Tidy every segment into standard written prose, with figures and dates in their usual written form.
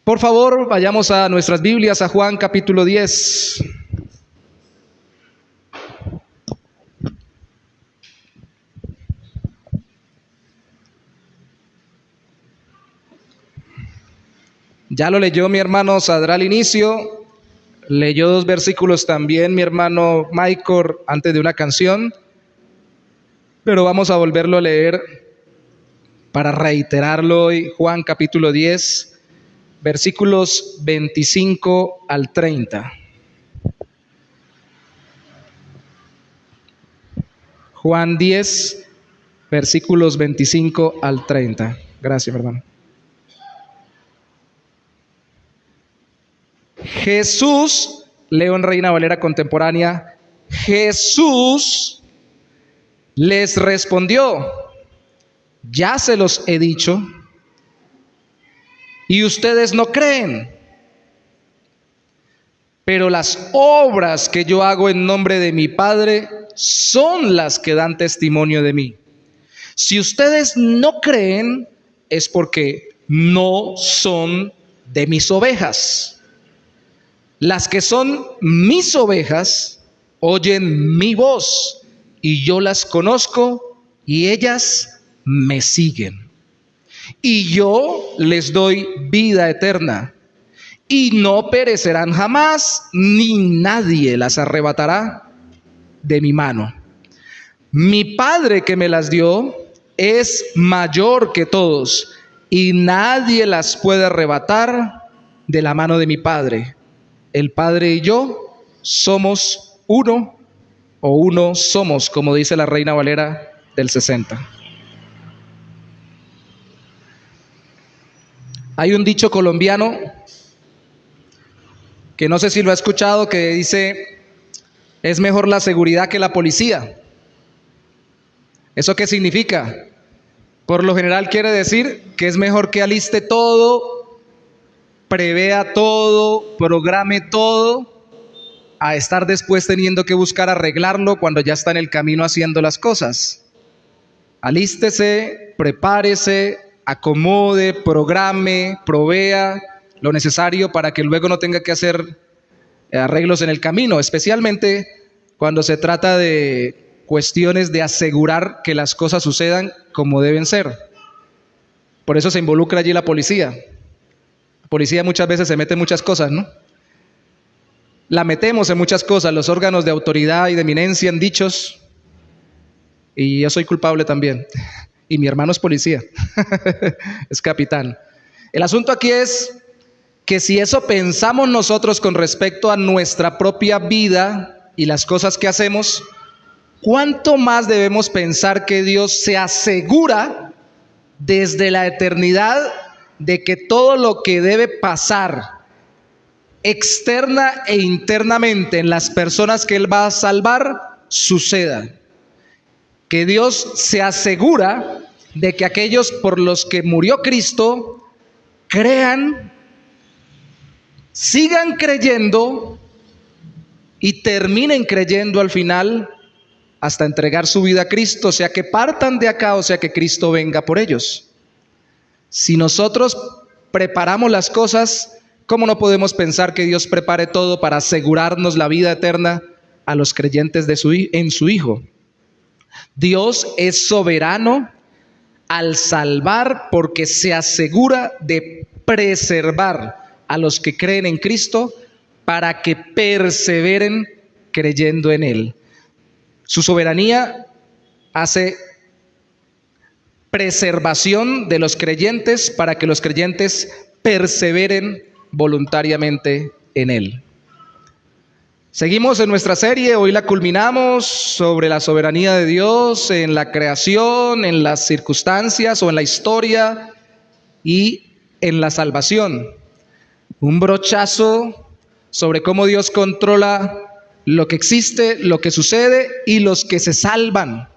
Por favor, vayamos a nuestras Biblias, a Juan capítulo 10. Ya lo leyó mi hermano Sadra al inicio, leyó 2 versículos también mi hermano Michael antes de una canción, pero vamos a volverlo a leer para reiterarlo hoy. Juan capítulo 10, versículos 25 al 30. Juan 10, versículos 25 al 30. Gracias, hermano. Jesús, leo en Reina Valera contemporánea, Jesús les respondió: ya se los he dicho y ustedes no creen. Pero las obras que yo hago en nombre de mi Padre son las que dan testimonio de mí. Si ustedes no creen, es porque no son de mis ovejas. Las que son mis ovejas oyen mi voz, y yo las conozco y ellas me siguen. Y yo les doy vida eterna, y no perecerán jamás, ni nadie las arrebatará de mi mano. Mi Padre que me las dio es mayor que todos, y nadie las puede arrebatar de la mano de mi Padre. El Padre y yo somos uno, o uno somos, como dice la Reina Valera del 60. Hay un dicho colombiano que no sé si lo ha escuchado, que dice: es mejor la seguridad que la policía. ¿Eso qué significa? Por lo general quiere decir que es mejor que aliste todo, prevea todo, programe todo, a estar después teniendo que buscar arreglarlo cuando ya está en el camino haciendo las cosas. Alístese, prepárese, acomode, programe, provea lo necesario para que luego no tenga que hacer arreglos en el camino, especialmente cuando se trata de cuestiones de asegurar que las cosas sucedan como deben ser. Por eso se involucra allí la policía. La policía muchas veces se mete en muchas cosas, ¿no? La metemos en muchas cosas, los órganos de autoridad y de eminencia en dichos, y yo soy culpable también, y mi hermano es policía, es capitán. El asunto aquí es que si eso pensamos nosotros con respecto a nuestra propia vida y las cosas que hacemos, ¿cuánto más debemos pensar que Dios se asegura desde la eternidad de que todo lo que debe pasar externa e internamente en las personas que Él va a salvar suceda? Que Dios se asegura de que aquellos por los que murió Cristo crean, sigan creyendo y terminen creyendo al final hasta entregar su vida a Cristo, sea que partan de acá o sea que Cristo venga por ellos. Si nosotros preparamos las cosas, ¿cómo no podemos pensar que Dios prepare todo para asegurarnos la vida eterna a los creyentes en su Hijo? Dios es soberano al salvar, porque se asegura de preservar a los que creen en Cristo para que perseveren creyendo en Él. Su soberanía hace preservación de los creyentes para que los creyentes perseveren voluntariamente en Él. Seguimos en nuestra serie, hoy la culminamos sobre la soberanía de Dios en la creación, en las circunstancias o en la historia y en la salvación. Un brochazo sobre cómo Dios controla lo que existe, lo que sucede y los que se salvan.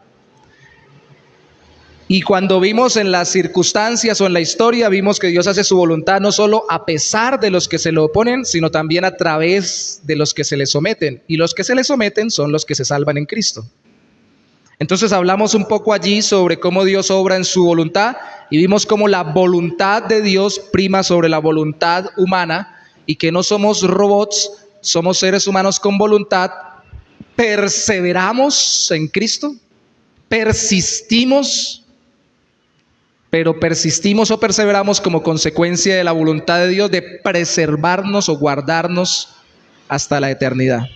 Y cuando vimos en las circunstancias o en la historia, vimos que Dios hace su voluntad no solo a pesar de los que se le oponen, sino también a través de los que se le someten. Y los que se le someten son los que se salvan en Cristo. Entonces hablamos un poco allí sobre cómo Dios obra en su voluntad y vimos cómo la voluntad de Dios prima sobre la voluntad humana y que no somos robots, somos seres humanos con voluntad. Perseveramos en Cristo, persistimos, pero persistimos o perseveramos como consecuencia de la voluntad de Dios de preservarnos o guardarnos hasta la eternidad.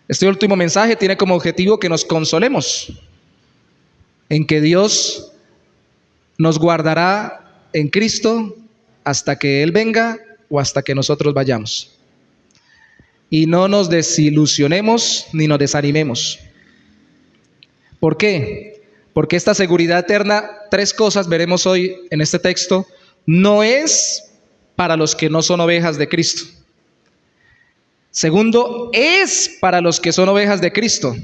Este último mensaje tiene como objetivo que nos consolemos en que Dios nos guardará en Cristo hasta que Él venga o hasta que nosotros vayamos. Y no nos desilusionemos ni nos desanimemos. ¿Por qué? Porque esta seguridad eterna, tres cosas veremos hoy en este texto, no es para los que no son ovejas de Cristo. Segundo, es para los que son ovejas de Cristo.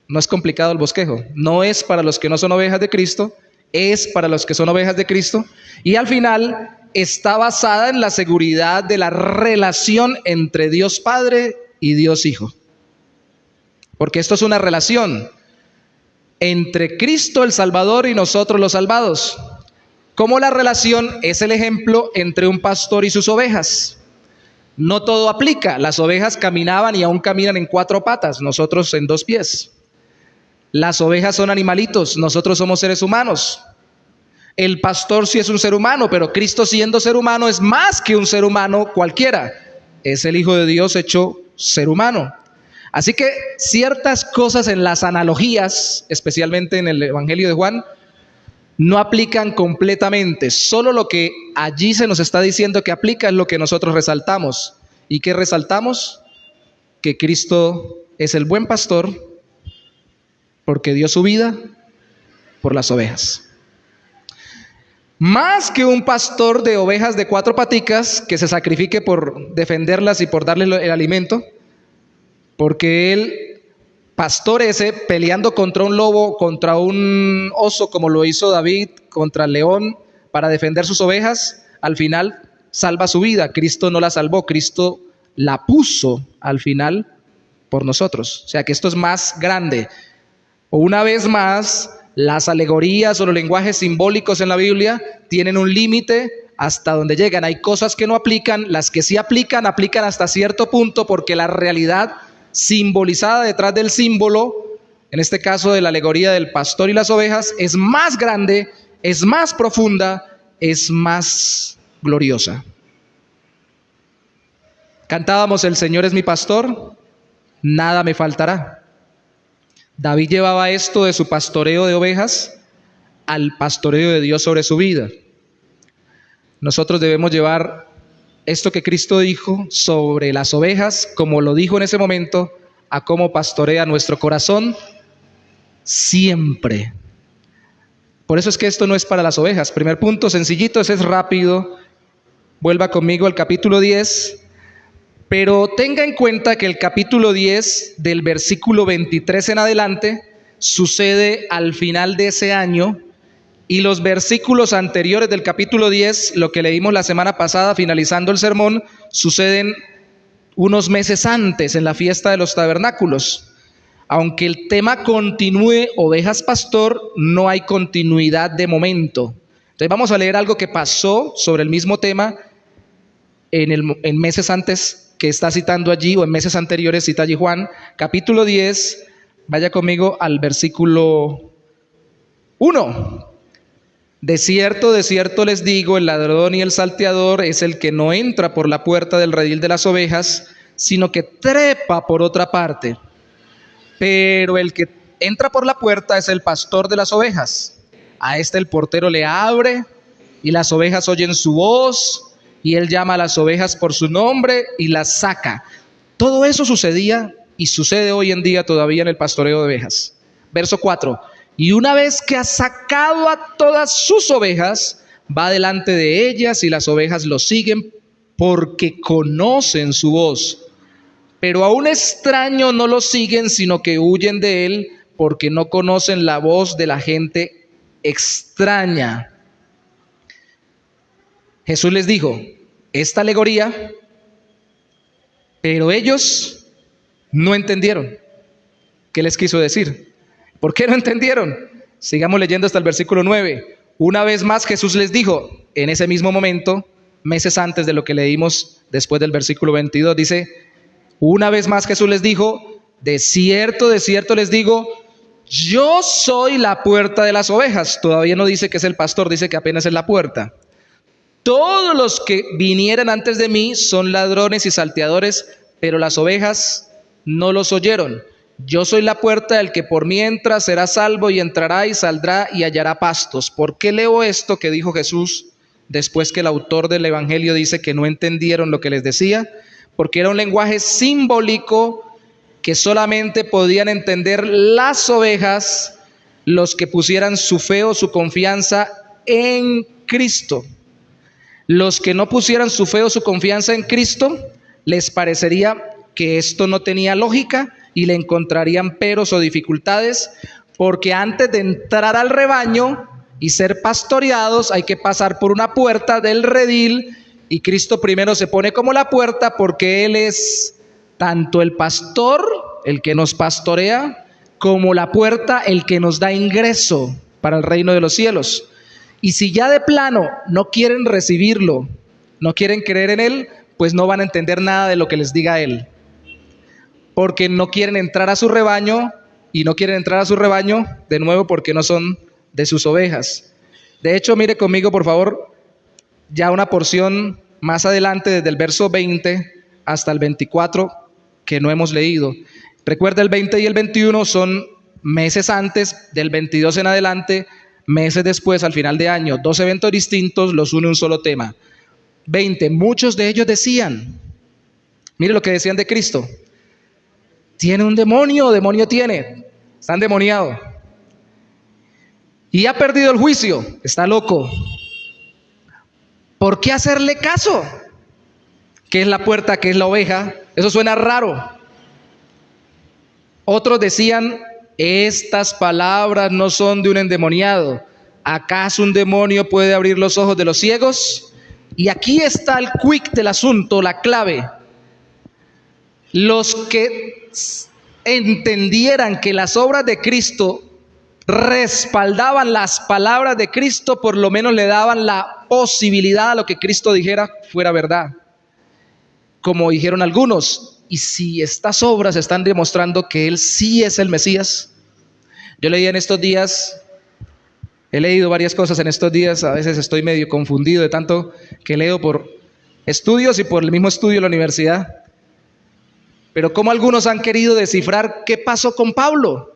No es complicado el bosquejo. No es para los que no son ovejas de Cristo, es para los que son ovejas de Cristo. Y al final está basada en la seguridad de la relación entre Dios Padre y Dios Hijo. Porque esto es una relación entre Cristo el Salvador y nosotros los salvados. Como la relación es el ejemplo entre un pastor y sus ovejas. No todo aplica. Las ovejas caminaban y aún caminan en 4 patas, nosotros en 2 pies. Las ovejas son animalitos, nosotros somos seres humanos. El pastor sí es un ser humano, pero Cristo siendo ser humano es más que un ser humano cualquiera. Es el Hijo de Dios hecho ser humano. Así que ciertas cosas en las analogías, especialmente en el Evangelio de Juan, no aplican completamente. Solo lo que allí se nos está diciendo que aplica es lo que nosotros resaltamos. ¿Y qué resaltamos? Que Cristo es el buen pastor porque dio su vida por las ovejas. Más que un pastor de ovejas de 4 paticas que se sacrifique por defenderlas y por darles el alimento, porque el pastor ese peleando contra un lobo, contra un oso, como lo hizo David contra el león para defender sus ovejas, al final salva su vida. Cristo no la salvó, Cristo la puso al final por nosotros. O sea que esto es más grande. Una vez más, las alegorías o los lenguajes simbólicos en la Biblia tienen un límite hasta donde llegan. Hay cosas que no aplican, las que sí aplican, aplican hasta cierto punto porque la realidad simbolizada detrás del símbolo, en este caso de la alegoría del pastor y las ovejas, es más grande, es más profunda, es más gloriosa. Cantábamos: el Señor es mi pastor, nada me faltará. David llevaba esto de su pastoreo de ovejas al pastoreo de Dios sobre su vida. Nosotros debemos llevar esto que Cristo dijo sobre las ovejas, como lo dijo en ese momento, a cómo pastorea nuestro corazón siempre. Por eso es que esto no es para las ovejas. Primer punto, sencillito, ese es rápido. Vuelva conmigo al capítulo 10. Pero tenga en cuenta que el capítulo 10 del versículo 23 en adelante sucede al final de ese año, y los versículos anteriores del capítulo 10, lo que leímos la semana pasada finalizando el sermón, suceden unos meses antes, en la fiesta de los tabernáculos. Aunque el tema continúe, ovejas pastor, no hay continuidad de momento. Entonces vamos a leer algo que pasó sobre el mismo tema en meses antes que está citando allí, o en meses anteriores cita allí Juan, capítulo 10, vaya conmigo al versículo 1. De cierto les digo, el ladrón y el salteador es el que no entra por la puerta del redil de las ovejas, sino que trepa por otra parte. Pero el que entra por la puerta es el pastor de las ovejas. A este el portero le abre, y las ovejas oyen su voz, y él llama a las ovejas por su nombre y las saca. Todo eso sucedía y sucede hoy en día todavía en el pastoreo de ovejas. Verso 4. Y una vez que ha sacado a todas sus ovejas, va delante de ellas y las ovejas lo siguen porque conocen su voz. Pero a un extraño no lo siguen, sino que huyen de él porque no conocen la voz de la gente extraña. Jesús les dijo esta alegoría, pero ellos no entendieron qué les quiso decir. ¿Por qué no entendieron? Sigamos leyendo hasta el versículo 9. Una vez más Jesús les dijo, en ese mismo momento, meses antes de lo que leímos después del versículo 22, dice, una vez más Jesús les dijo, de cierto les digo, yo soy la puerta de las ovejas. Todavía no dice que es el pastor, dice que apenas es la puerta. Todos los que vinieran antes de mí son ladrones y salteadores, pero las ovejas no los oyeron. Yo soy la puerta, el que por mí entra será salvo y entrará y saldrá y hallará pastos. ¿Por qué leo esto que dijo Jesús después que el autor del Evangelio dice que no entendieron lo que les decía? Porque era un lenguaje simbólico que solamente podían entender las ovejas, los que pusieran su fe o su confianza en Cristo. Los que no pusieran su fe o su confianza en Cristo, les parecería que esto no tenía lógica y le encontrarían peros o dificultades, porque antes de entrar al rebaño y ser pastoreados hay que pasar por una puerta del redil, y Cristo primero se pone como la puerta porque Él es tanto el pastor, el que nos pastorea, como la puerta, el que nos da ingreso para el reino de los cielos. Y si ya de plano no quieren recibirlo, no quieren creer en Él, pues no van a entender nada de lo que les diga Él, porque no quieren entrar a su rebaño, y no quieren entrar a su rebaño de nuevo porque no son de sus ovejas. De hecho, mire conmigo por favor ya una porción más adelante, desde el verso 20 hasta el 24, que no hemos leído. Recuerda, el 20 y el 21 son meses antes, del 22 en adelante, meses después, al final de año, 2 eventos distintos, los une un solo tema. 20, muchos de ellos decían, mire lo que decían de Cristo: tiene un demonio tiene, está endemoniado, y ha perdido el juicio, está loco. ¿Por qué hacerle caso? ¿Qué es la puerta? ¿Qué es la oveja? Eso suena raro. Otros decían, estas palabras no son de un endemoniado. ¿Acaso un demonio puede abrir los ojos de los ciegos? Y aquí está el quick del asunto, la clave. Los que entendieran que las obras de Cristo respaldaban las palabras de Cristo, por lo menos le daban la posibilidad a lo que Cristo dijera fuera verdad, como dijeron algunos. Y si estas obras están demostrando que Él sí es el Mesías. Yo leí en estos días, he leído varias cosas en estos días, a veces estoy medio confundido de tanto que leo por estudios y por el mismo estudio de la universidad, pero como algunos han querido descifrar qué pasó con Pablo,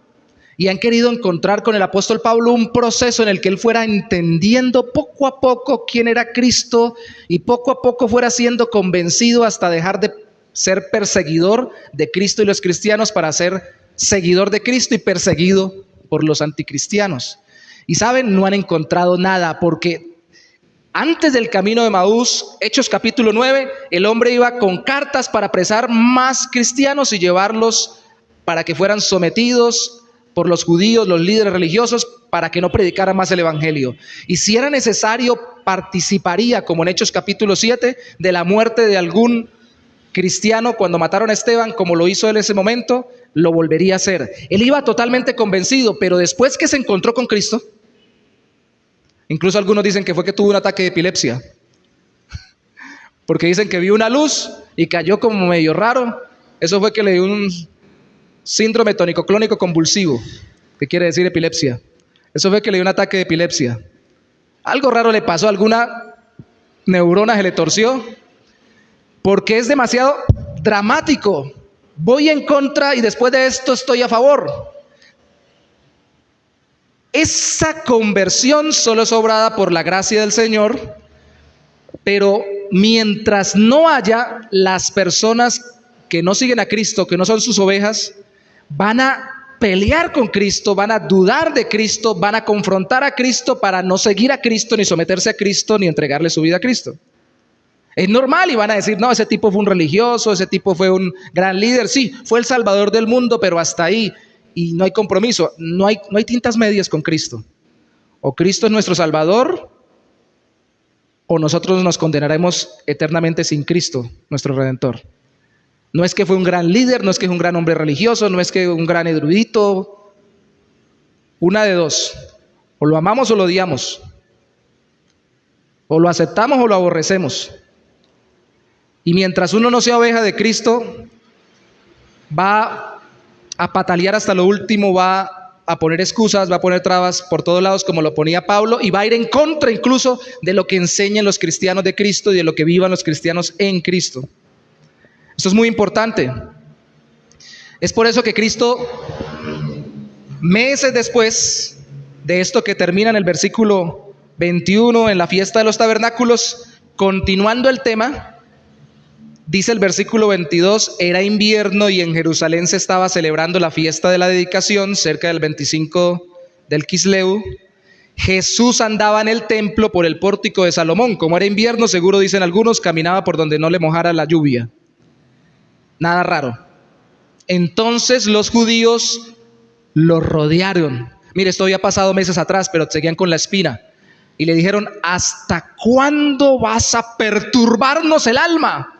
y han querido encontrar con el apóstol Pablo un proceso en el que él fuera entendiendo poco a poco quién era Cristo, y poco a poco fuera siendo convencido hasta dejar de ser perseguidor de Cristo y los cristianos para ser seguidor de Cristo y perseguido por los anticristianos. Y saben, no han encontrado nada, porque antes del camino de Emaús, Hechos capítulo 9, el hombre iba con cartas para apresar más cristianos y llevarlos para que fueran sometidos por los judíos, los líderes religiosos, para que no predicaran más el evangelio. Y si era necesario, participaría, como en Hechos capítulo 7, de la muerte de algún cristiano cuando mataron a Esteban, como lo hizo él en ese momento, lo volvería a hacer. Él iba totalmente convencido, pero después que se encontró con Cristo, incluso algunos dicen que fue que tuvo un ataque de epilepsia, porque dicen que vio una luz y cayó como medio raro. Eso fue que le dio un síndrome tónico-clónico convulsivo, que quiere decir epilepsia. Eso fue que le dio un ataque de epilepsia. Algo raro le pasó, alguna neurona se le torció, porque es demasiado dramático. Voy en contra y después de esto estoy a favor. Esa conversión solo es obrada por la gracia del Señor, pero mientras no haya, las personas que no siguen a Cristo, que no son sus ovejas, van a pelear con Cristo, van a dudar de Cristo, van a confrontar a Cristo para no seguir a Cristo, ni someterse a Cristo, ni entregarle su vida a Cristo. Es normal, y van a decir, no, ese tipo fue un religioso, ese tipo fue un gran líder, sí, fue el salvador del mundo, pero hasta ahí, y no hay compromiso, no hay tintas medias con Cristo. O Cristo es nuestro salvador, o nosotros nos condenaremos eternamente sin Cristo, nuestro Redentor. No es que fue un gran líder, no es que es un gran hombre religioso, no es que un gran erudito. Una de dos, o lo amamos o lo odiamos. O lo aceptamos o lo aborrecemos. Y mientras uno no sea oveja de Cristo, va a patalear hasta lo último, va a poner excusas, va a poner trabas por todos lados como lo ponía Pablo, y va a ir en contra incluso de lo que enseñan los cristianos de Cristo y de lo que vivan los cristianos en Cristo. Esto es muy importante. Es por eso que Cristo, meses después de esto que termina en el versículo 21, en la fiesta de los tabernáculos, continuando el tema, dice el versículo 22, era invierno y en Jerusalén se estaba celebrando la fiesta de la dedicación, cerca del 25 del Quisleu. Jesús andaba en el templo por el pórtico de Salomón. Como era invierno, seguro dicen algunos, caminaba por donde no le mojara la lluvia. Nada raro. Entonces los judíos lo rodearon. Mire, esto había pasado meses atrás, pero seguían con la espina. Y le dijeron, ¿hasta cuándo vas a perturbarnos el alma?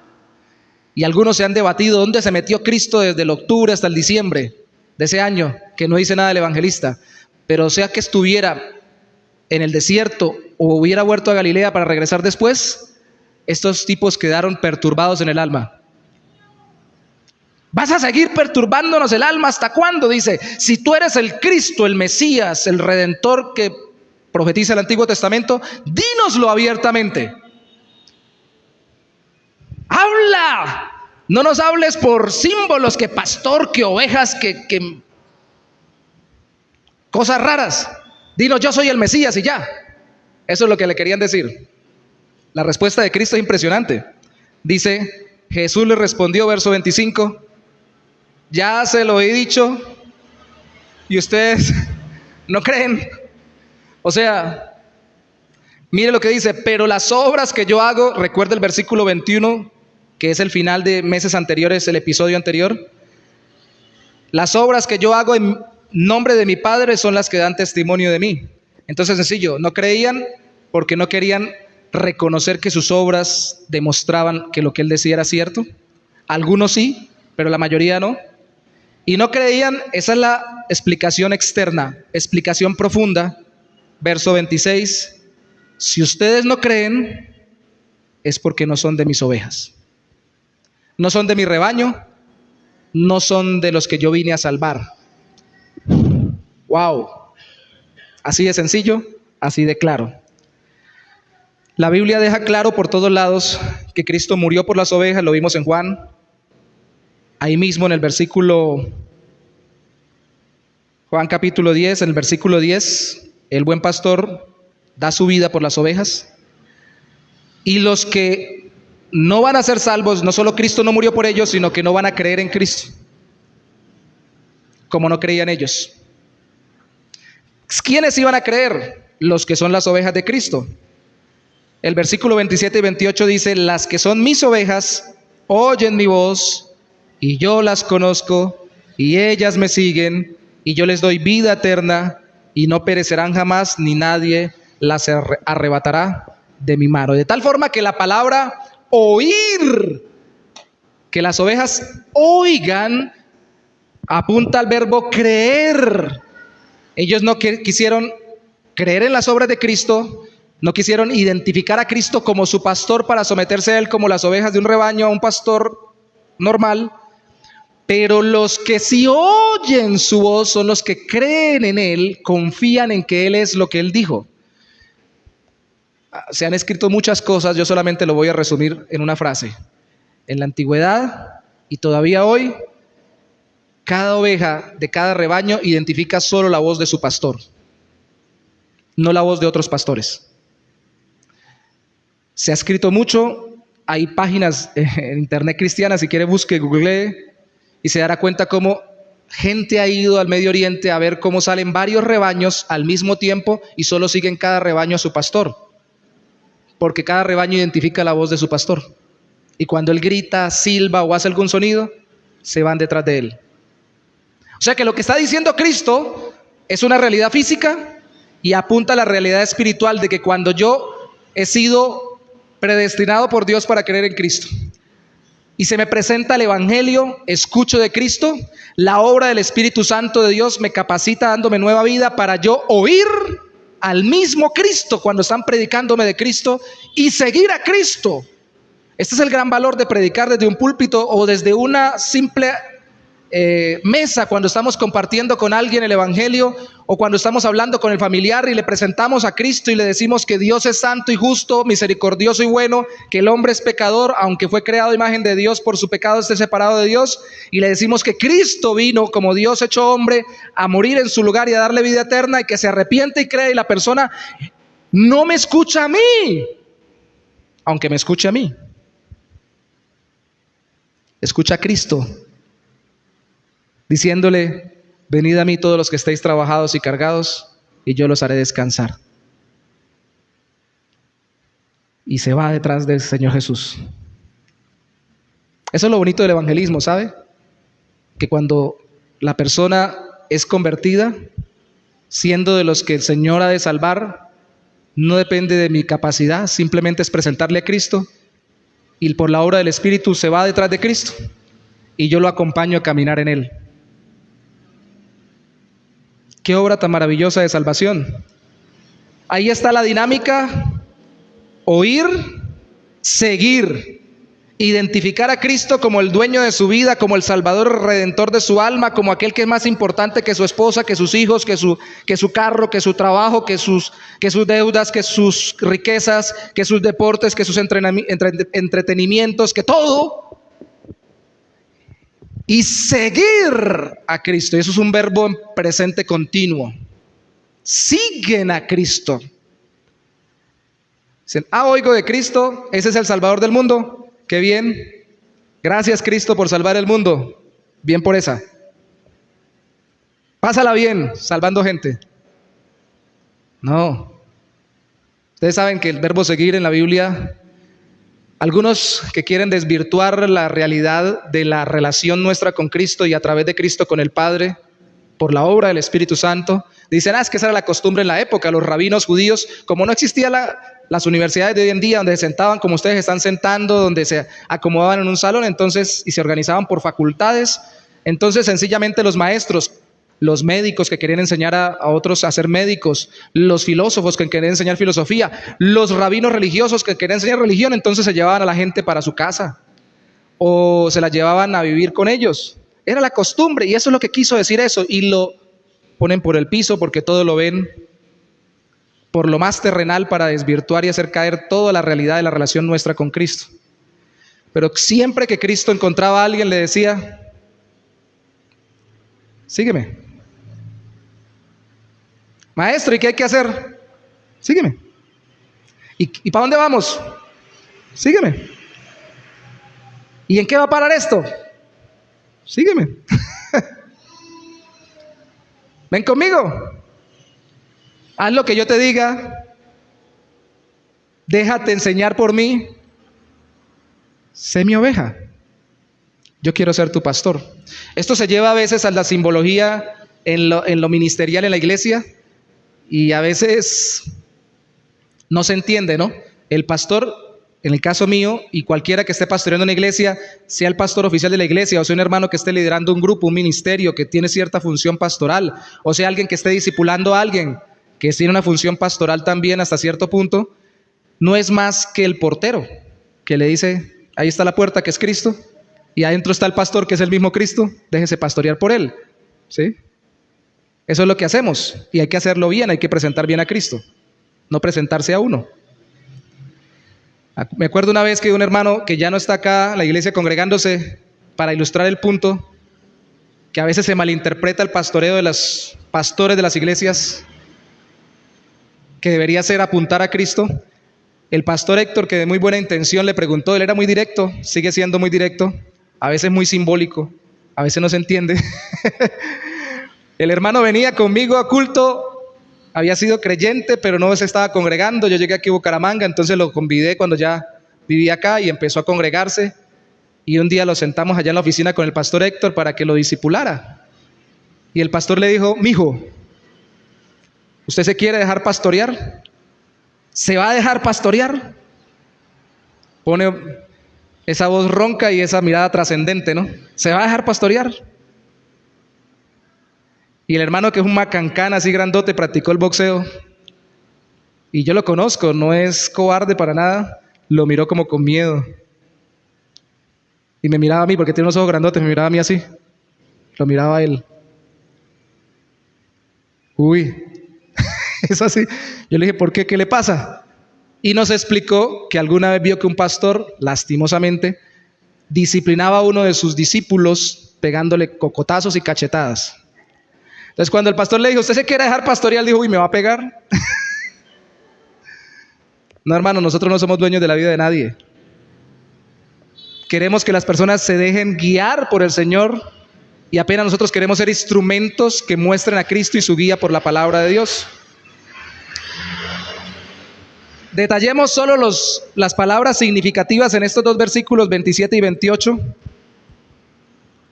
Y algunos se han debatido dónde se metió Cristo desde el octubre hasta el diciembre de ese año, que no dice nada el evangelista. Pero sea que estuviera en el desierto o hubiera vuelto a Galilea para regresar después, estos tipos quedaron perturbados en el alma. ¿Vas a seguir perturbándonos el alma hasta cuándo? Dice, si tú eres el Cristo, el Mesías, el Redentor que profetiza el Antiguo Testamento, dínoslo abiertamente. ¡Habla! No nos hables por símbolos, que pastor, que ovejas, que cosas raras. Dinos, yo soy el Mesías y ya. Eso es lo que le querían decir. La respuesta de Cristo es impresionante. Dice, Jesús le respondió, verso 25, ya se lo he dicho y ustedes no creen. O sea, mire lo que dice, pero las obras que yo hago, recuerda el versículo 21, que es el final de meses anteriores, el episodio anterior. Las obras que yo hago en nombre de mi Padre son las que dan testimonio de mí. Entonces, sencillo, no creían porque no querían reconocer que sus obras demostraban que lo que él decía era cierto. Algunos sí, pero la mayoría no. Y no creían, esa es la explicación externa. Explicación profunda, verso 26, si ustedes no creen, es porque no son de mis ovejas. No son de mi rebaño, no son de los que yo vine a salvar. Wow, así de sencillo, así de claro. La Biblia deja claro por todos lados que Cristo murió por las ovejas, lo vimos en Juan. Ahí mismo en el versículo, Juan capítulo 10, en el versículo 10, el buen pastor da su vida por las ovejas. Y los que no van a ser salvos, no solo Cristo no murió por ellos, sino que no van a creer en Cristo, como no creían ellos. ¿Quiénes iban a creer? Los que son las ovejas de Cristo. El versículo 27 y 28 dice, las que son mis ovejas oyen mi voz, y yo las conozco, y ellas me siguen, y yo les doy vida eterna, y no perecerán jamás, ni nadie las arrebatará de mi mano. De tal forma que la palabra oír, que las ovejas oigan, apunta al verbo creer. Ellos no quisieron creer en las obras de Cristo, no quisieron identificar a Cristo como su pastor para someterse a él como las ovejas de un rebaño a un pastor normal. Pero los que sí oyen su voz son los que creen en él, confían en que él es lo que él dijo. Se han escrito muchas cosas, yo solamente lo voy a resumir en una frase. En la antigüedad y todavía hoy, cada oveja de cada rebaño identifica solo la voz de su pastor, no la voz de otros pastores. Se ha escrito mucho, hay páginas en internet cristianas, si quiere busque, googlee, y se dará cuenta cómo gente ha ido al Medio Oriente a ver cómo salen varios rebaños al mismo tiempo y solo siguen cada rebaño a su pastor, porque cada rebaño identifica la voz de su pastor. Y cuando él grita, silba o hace algún sonido, se van detrás de él. O sea que lo que está diciendo Cristo es una realidad física y apunta a la realidad espiritual de que cuando yo he sido predestinado por Dios para creer en Cristo y se me presenta el Evangelio, escucho de Cristo, la obra del Espíritu Santo de Dios me capacita dándome nueva vida para yo oír al mismo Cristo cuando están predicándome de Cristo y seguir a Cristo. Este es el gran valor de predicar desde un púlpito o desde una simple mesa cuando estamos compartiendo con alguien el evangelio, o cuando estamos hablando con el familiar y le presentamos a Cristo y le decimos que Dios es santo y justo, misericordioso y bueno, que el hombre es pecador, aunque fue creado a imagen de Dios, por su pecado esté separado de Dios, y le decimos que Cristo vino como Dios hecho hombre a morir en su lugar y a darle vida eterna, y que se arrepiente y cree, y la persona no me escucha a mí, aunque me escuche a mí, escucha a Cristo diciéndole: venid a mí todos los que estéis trabajados y cargados, y yo los haré descansar. Y se va detrás del Señor Jesús. Eso es lo bonito del evangelismo, ¿sabe? Que cuando la persona es convertida, siendo de los que el Señor ha de salvar, no depende de mi capacidad, simplemente es presentarle a Cristo, y por la obra del Espíritu se va detrás de Cristo, y yo lo acompaño a caminar en Él. Qué obra tan maravillosa de salvación. Ahí está la dinámica: oír, seguir, identificar a Cristo como el dueño de su vida, como el salvador redentor de su alma, como aquel que es más importante que su esposa, que sus hijos, que su carro, que su trabajo, que sus deudas, que sus riquezas, que sus deportes, que sus entretenimientos, que todo. Y seguir a Cristo. Eso es un verbo en presente continuo. Siguen a Cristo. Dicen: oigo de Cristo, ese es el Salvador del mundo. Qué bien. Gracias, Cristo, por salvar el mundo. Bien por esa. Pásala bien, salvando gente. No. Ustedes saben que el verbo seguir en la Biblia, algunos que quieren desvirtuar la realidad de la relación nuestra con Cristo y a través de Cristo con el Padre por la obra del Espíritu Santo, dicen: es que esa era la costumbre en la época. Los rabinos judíos, como no existían las universidades de hoy en día, donde se sentaban como ustedes están sentando, donde se acomodaban en un salón, entonces, y se organizaban por facultades, entonces sencillamente los maestros, los médicos que querían enseñar a otros a ser médicos, los filósofos que querían enseñar filosofía, los rabinos religiosos que querían enseñar religión, entonces se llevaban a la gente para su casa o se la llevaban a vivir con ellos. Era la costumbre, y eso es lo que quiso decir eso, y lo ponen por el piso porque todo lo ven por lo más terrenal para desvirtuar y hacer caer toda la realidad de la relación nuestra con Cristo. Pero siempre que Cristo encontraba a alguien le decía: sígueme. Maestro, ¿y qué hay que hacer? Sígueme. ¿Y para dónde vamos? Sígueme. ¿Y en qué va a parar esto? Sígueme. Ven conmigo. Haz lo que yo te diga. Déjate enseñar por mí. Sé mi oveja. Yo quiero ser tu pastor. Esto se lleva a veces a la simbología en lo ministerial en la iglesia, y a veces no se entiende, ¿no? El pastor, en el caso mío, y cualquiera que esté pastoreando una iglesia, sea el pastor oficial de la iglesia, o sea un hermano que esté liderando un grupo, un ministerio que tiene cierta función pastoral, o sea alguien que esté discipulando a alguien que tiene una función pastoral también hasta cierto punto, no es más que el portero que le dice: ahí está la puerta, que es Cristo, y adentro está el pastor, que es el mismo Cristo, déjese pastorear por él. ¿Sí? Eso es lo que hacemos, y hay que hacerlo bien, hay que presentar bien a Cristo, no presentarse a uno. Me acuerdo una vez que un hermano que ya no está acá en la iglesia congregándose, para ilustrar el punto, que a veces se malinterpreta el pastoreo de los pastores de las iglesias, que debería ser apuntar a Cristo. El pastor Héctor, que de muy buena intención le preguntó, él era muy directo, sigue siendo muy directo, a veces muy simbólico, a veces no se entiende. El hermano venía conmigo a culto, había sido creyente, pero no se estaba congregando. Yo llegué aquí a Bucaramanga, entonces lo convidé cuando ya vivía acá y empezó a congregarse. Y un día lo sentamos allá en la oficina con el pastor Héctor para que lo discipulara. Y el pastor le dijo: mijo, ¿usted se quiere dejar pastorear? ¿Se va a dejar pastorear? Pone esa voz ronca y esa mirada trascendente, ¿no? ¿Se va a dejar pastorear? Y el hermano, que es un macancán así grandote, practicó el boxeo, Y yo lo conozco, no es cobarde para nada. Lo miró como con miedo. Y me miraba a mí, porque tiene unos ojos grandotes, me miraba a mí así. Lo miraba a él. Uy, es así. Yo le dije, ¿por qué? ¿Qué le pasa? Y nos explicó que alguna vez vio que un pastor, lastimosamente, disciplinaba a uno de sus discípulos pegándole cocotazos y cachetadas. Entonces cuando el pastor le dijo, ¿usted se quiere dejar pastorear? Dijo, uy, ¿me va a pegar? No, hermano, nosotros no somos dueños de la vida de nadie. Queremos que las personas se dejen guiar por el Señor y apenas nosotros queremos ser instrumentos que muestren a Cristo y su guía por la palabra de Dios. Detallemos solo las palabras significativas en estos dos versículos 27 y 28,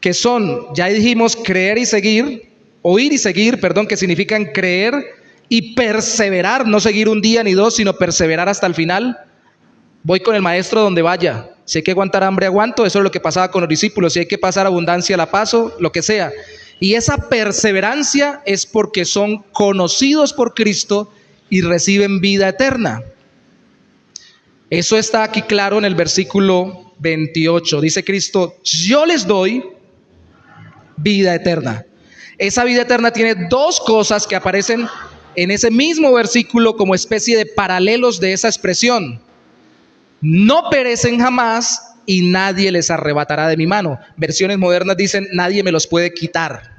que son, ya dijimos, creer y seguir, oír y seguir, perdón, que significan creer y perseverar, no seguir un día ni dos, sino perseverar hasta el final. Voy con el maestro donde vaya. Si hay que aguantar hambre, aguanto. Eso es lo que pasaba con los discípulos. Si hay que pasar abundancia, la paso, lo que sea. Y esa perseverancia es porque son conocidos por Cristo y reciben vida eterna. Eso está aquí claro en el versículo 28. Dice Cristo, yo les doy vida eterna. Esa vida eterna tiene dos cosas que aparecen en ese mismo versículo como especie de paralelos de esa expresión. No perecen jamás y nadie les arrebatará de mi mano. Versiones modernas dicen, nadie me los puede quitar.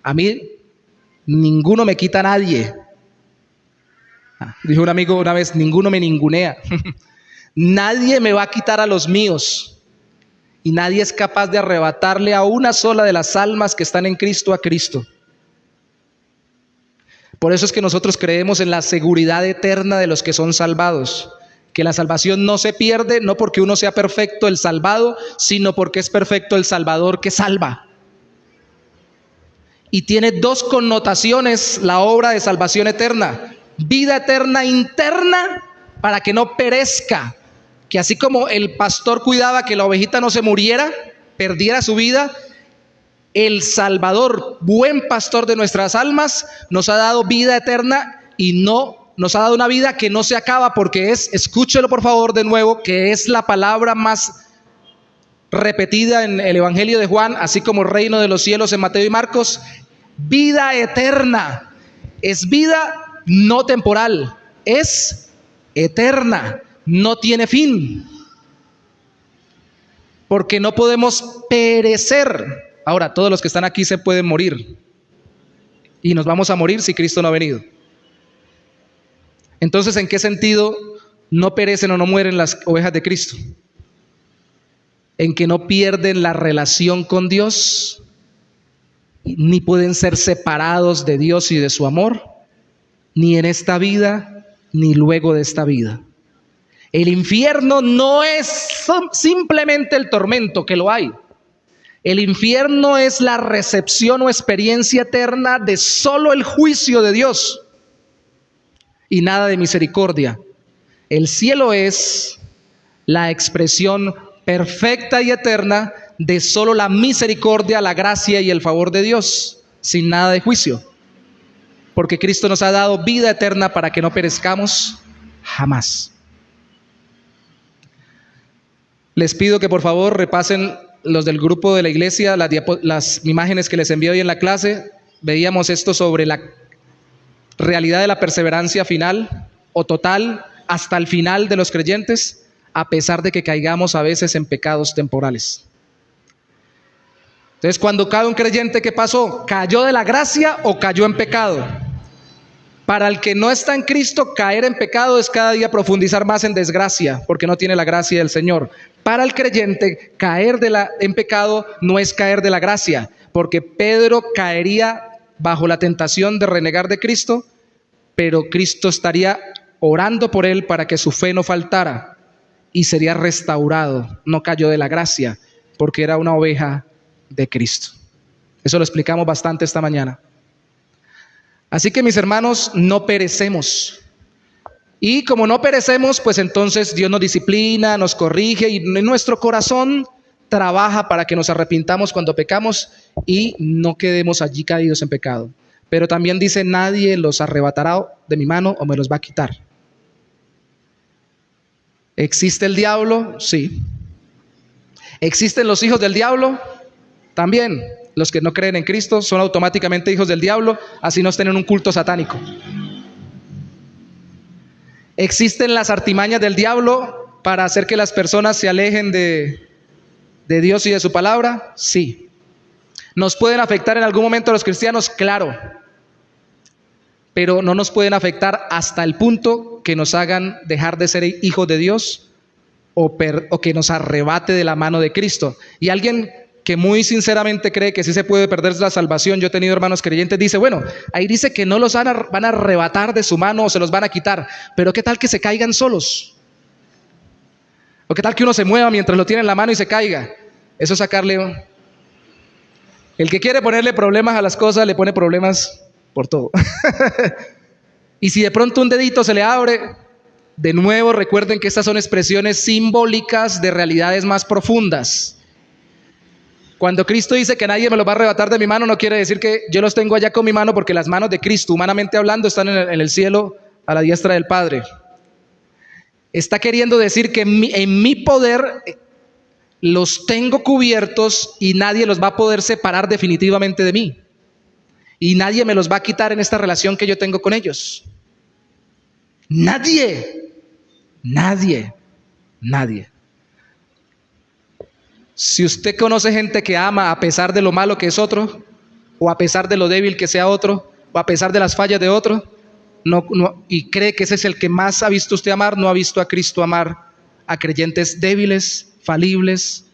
A mí, ninguno me quita a nadie. Dijo un amigo una vez, ninguno me ningunea. Nadie me va a quitar a los míos. Y nadie es capaz de arrebatarle a una sola de las almas que están en Cristo a Cristo. Por eso es que nosotros creemos en la seguridad eterna de los que son salvados. Que la salvación no se pierde, no porque uno sea perfecto el salvado, sino porque es perfecto el Salvador que salva. Y tiene dos connotaciones la obra de salvación eterna. Vida eterna interna para que no perezca. Que así como el pastor cuidaba que la ovejita no se muriera, perdiera su vida, el Salvador, buen pastor de nuestras almas, nos ha dado vida eterna y no nos ha dado una vida que no se acaba porque es, escúchelo por favor de nuevo, que es la palabra más repetida en el Evangelio de Juan, así como reino de los cielos en Mateo y Marcos, vida eterna. Es vida no temporal, es eterna, no tiene fin. Porque no podemos perecer. Ahora, todos los que están aquí se pueden morir. Y nos vamos a morir si Cristo no ha venido. Entonces, ¿en qué sentido no perecen o no mueren las ovejas de Cristo? En que no pierden la relación con Dios, ni pueden ser separados de Dios y de su amor, ni en esta vida, ni luego de esta vida. El infierno no es simplemente el tormento, que lo hay. El infierno es la recepción o experiencia eterna de solo el juicio de Dios y nada de misericordia. El cielo es la expresión perfecta y eterna de solo la misericordia, la gracia y el favor de Dios, sin nada de juicio. Porque Cristo nos ha dado vida eterna para que no perezcamos jamás. Les pido que por favor repasen los del grupo de la iglesia, las imágenes que les envié hoy en la clase. Veíamos esto sobre la realidad de la perseverancia final o total hasta el final de los creyentes, a pesar de que caigamos a veces en pecados temporales. Entonces, cuando cae un creyente, ¿qué pasó? ¿Cayó de la gracia o cayó en pecado? Para el que no está en Cristo, caer en pecado es cada día profundizar más en desgracia, porque no tiene la gracia del Señor. Para el creyente, caer en pecado no es caer de la gracia, porque Pedro caería bajo la tentación de renegar de Cristo, pero Cristo estaría orando por él para que su fe no faltara y sería restaurado. No cayó de la gracia, porque era una oveja de Cristo. Eso lo explicamos bastante esta mañana. Así que mis hermanos, no perecemos. Y como no perecemos, pues entonces Dios nos disciplina, nos corrige y en nuestro corazón trabaja para que nos arrepintamos cuando pecamos y no quedemos allí caídos en pecado. Pero también dice, nadie los arrebatará de mi mano o me los va a quitar. ¿Existe el diablo? Sí. ¿Existen los hijos del diablo? También. Los que no creen en Cristo son automáticamente hijos del diablo, así no estén en un culto satánico. ¿Existen las artimañas del diablo para hacer que las personas se alejen de Dios y de su palabra? Sí. ¿Nos pueden afectar en algún momento a los cristianos? Claro. Pero no nos pueden afectar hasta el punto que nos hagan dejar de ser hijos de Dios o que nos arrebate de la mano de Cristo. Y alguien que muy sinceramente cree que sí se puede perder la salvación, yo he tenido hermanos creyentes, dice, bueno, ahí dice que no los van a arrebatar de su mano o se los van a quitar, pero ¿qué tal que se caigan solos? ¿O qué tal que uno se mueva mientras lo tiene en la mano y se caiga? Eso es sacarle... El que quiere ponerle problemas a las cosas, le pone problemas por todo. Y si de pronto un dedito se le abre, de nuevo recuerden que estas son expresiones simbólicas de realidades más profundas. Cuando Cristo dice que nadie me los va a arrebatar de mi mano, no quiere decir que yo los tengo allá con mi mano, porque las manos de Cristo, humanamente hablando, están en el cielo a la diestra del Padre. Está queriendo decir que en mi poder los tengo cubiertos y nadie los va a poder separar definitivamente de mí. Y nadie me los va a quitar en esta relación que yo tengo con ellos. Nadie. Nadie. Nadie. Si usted conoce gente que ama a pesar de lo malo que es otro, o a pesar de lo débil que sea otro, o a pesar de las fallas de otro, y cree que ese es el que más ha visto usted amar, no ha visto a Cristo amar a creyentes débiles, falibles,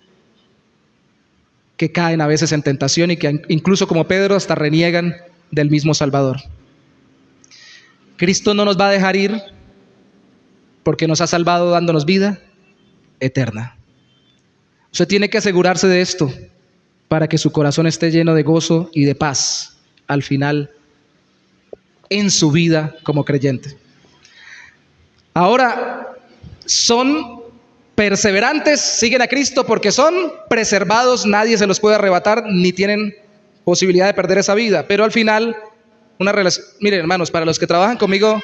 que caen a veces en tentación y que incluso como Pedro hasta reniegan del mismo Salvador. Cristo no nos va a dejar ir porque nos ha salvado dándonos vida eterna. Usted tiene que asegurarse de esto para que su corazón esté lleno de gozo y de paz al final en su vida como creyente. Ahora, son perseverantes, siguen a Cristo porque son preservados, nadie se los puede arrebatar ni tienen posibilidad de perder esa vida. Pero al final, una relación, miren hermanos, para los que trabajan conmigo,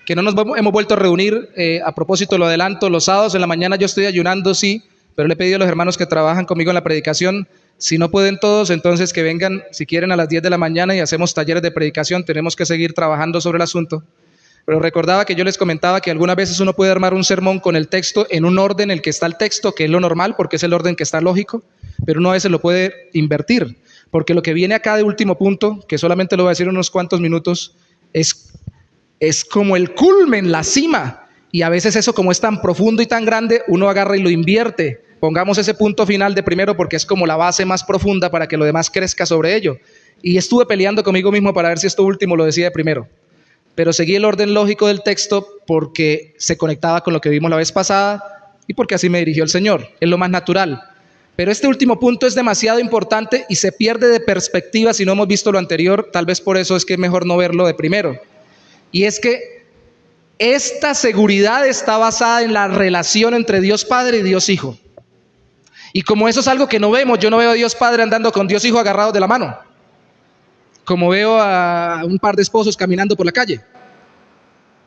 que no nos hemos vuelto a reunir, a propósito lo adelanto, los sábados en la mañana yo estoy ayunando, sí, pero le he pedido a los hermanos que trabajan conmigo en la predicación, si no pueden todos, entonces que vengan, si quieren, a las 10 de la mañana y hacemos talleres de predicación. Tenemos que seguir trabajando sobre el asunto. Pero recordaba que yo les comentaba que algunas veces uno puede armar un sermón con el texto en un orden en el que está el texto, que es lo normal, porque es el orden que está lógico, pero uno a veces lo puede invertir, porque lo que viene acá de último punto, que solamente lo voy a decir unos cuantos minutos, es como el culmen, la cima. Y a veces eso, como es tan profundo y tan grande, uno agarra y lo invierte. Pongamos ese punto final de primero porque es como la base más profunda para que lo demás crezca sobre ello. Y estuve peleando conmigo mismo para ver si esto último lo decía de primero. Pero seguí el orden lógico del texto porque se conectaba con lo que vimos la vez pasada y porque así me dirigió el Señor. Es lo más natural. Pero este último punto es demasiado importante y se pierde de perspectiva si no hemos visto lo anterior. Tal vez por eso es que es mejor no verlo de primero. Y es que esta seguridad está basada en la relación entre Dios Padre y Dios Hijo. Y como eso es algo que no vemos, yo no veo a Dios Padre andando con Dios Hijo agarrados de la mano, como veo a un par de esposos caminando por la calle.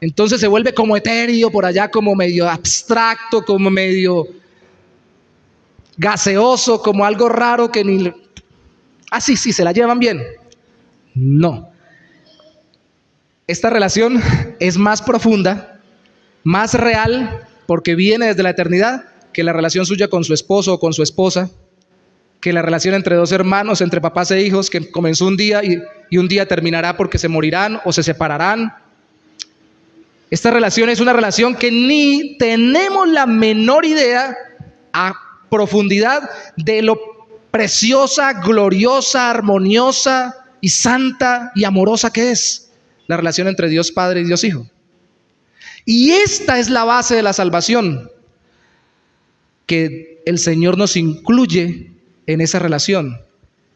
Entonces se vuelve como etéreo por allá, como medio abstracto, como medio gaseoso, como algo raro que ni... sí, se la llevan bien. No. Esta relación es más profunda, más real, porque viene desde la eternidad, que la relación suya con su esposo o con su esposa, que la relación entre dos hermanos, entre papás e hijos, que comenzó un día y un día terminará porque se morirán o se separarán. Esta relación es una relación que ni tenemos la menor idea a profundidad de lo preciosa, gloriosa, armoniosa y santa y amorosa que es la relación entre Dios Padre y Dios Hijo. Y esta es la base de la salvación, que el Señor nos incluye en esa relación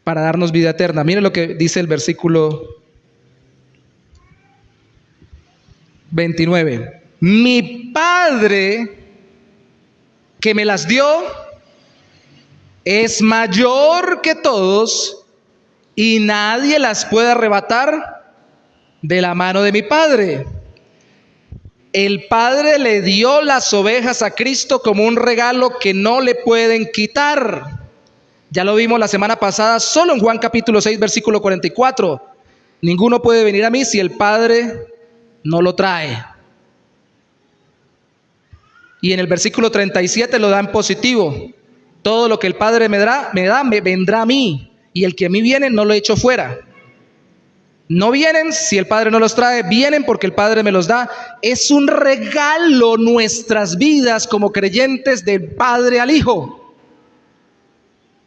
para darnos vida eterna. Mire lo que dice el versículo 29. Mi Padre que me las dio es mayor que todos y nadie las puede arrebatar de la mano de mi Padre. El Padre le dio las ovejas a Cristo como un regalo que no le pueden quitar. Ya lo vimos la semana pasada, solo en Juan capítulo 6, versículo 44. Ninguno puede venir a mí si el Padre no lo trae. Y en el versículo 37 lo da en positivo. Todo lo que el Padre me vendrá a mí. Y el que a mí viene no lo echo fuera. No vienen si el Padre no los trae, vienen porque el Padre me los da. Es un regalo nuestras vidas como creyentes del Padre al Hijo.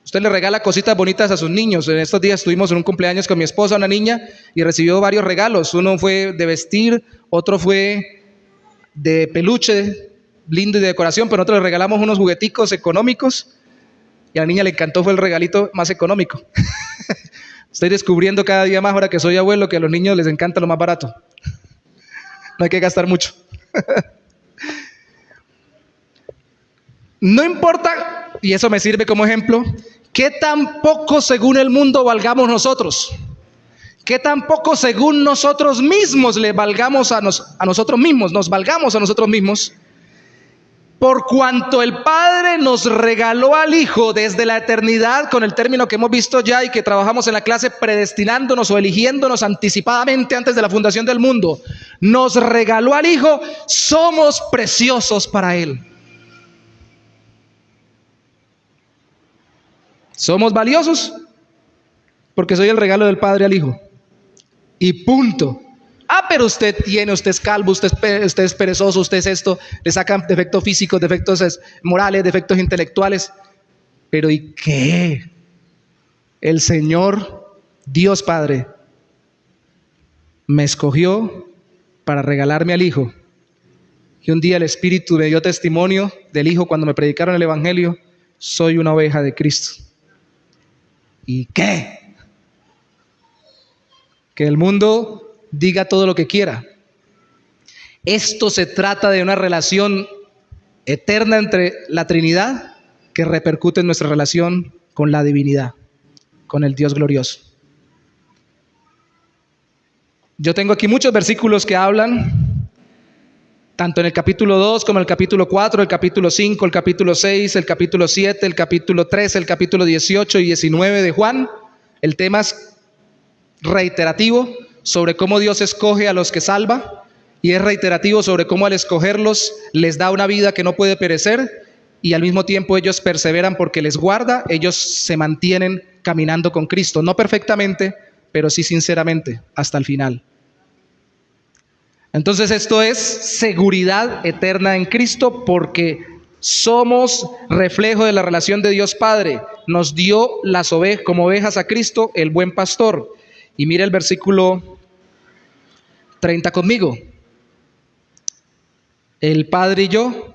Usted le regala cositas bonitas a sus niños. En estos días estuvimos en un cumpleaños con mi esposa, una niña, y recibió varios regalos. Uno fue de vestir, otro fue de peluche, lindo y de decoración, pero nosotros le regalamos unos jugueticos económicos y a la niña le encantó, fue el regalito más económico. Estoy descubriendo cada día más, ahora que soy abuelo, que a los niños les encanta lo más barato. No hay que gastar mucho. No importa, y eso me sirve como ejemplo, qué tan poco según el mundo valgamos nosotros. Qué tan poco según nosotros mismos le valgamos a nosotros mismos, nos valgamos a nosotros mismos. Por cuanto el Padre nos regaló al Hijo desde la eternidad, con el término que hemos visto ya y que trabajamos en la clase, predestinándonos o eligiéndonos anticipadamente antes de la fundación del mundo, nos regaló al Hijo, somos preciosos para Él. Somos valiosos porque soy el regalo del Padre al Hijo. Y punto. Pero usted es calvo, usted es perezoso, usted es esto, le sacan defectos físicos, defectos morales, defectos intelectuales. Pero ¿y qué? El Señor, Dios Padre, me escogió para regalarme al Hijo. Y un día el Espíritu me dio testimonio del Hijo cuando me predicaron el Evangelio. Soy una oveja de Cristo. ¿Y qué? Que el mundo diga todo lo que quiera. Esto se trata de una relación eterna entre la Trinidad que repercute en nuestra relación con la divinidad, con el Dios glorioso. Yo tengo aquí muchos versículos que hablan, tanto en el capítulo 2 como en el capítulo 4, el capítulo 5, el capítulo 6, el capítulo 7, el capítulo 13, el capítulo 18 y 19 de Juan. El tema es reiterativo sobre cómo Dios escoge a los que salva, y es reiterativo sobre cómo al escogerlos les da una vida que no puede perecer, y al mismo tiempo ellos perseveran porque les guarda. Ellos se mantienen caminando con Cristo, no perfectamente, pero sí sinceramente hasta el final. Entonces esto es seguridad eterna en Cristo, porque somos reflejo de la relación de Dios Padre. Nos dio las ovejas como ovejas a Cristo, el buen pastor. Y mire el versículo 30 conmigo. El Padre y yo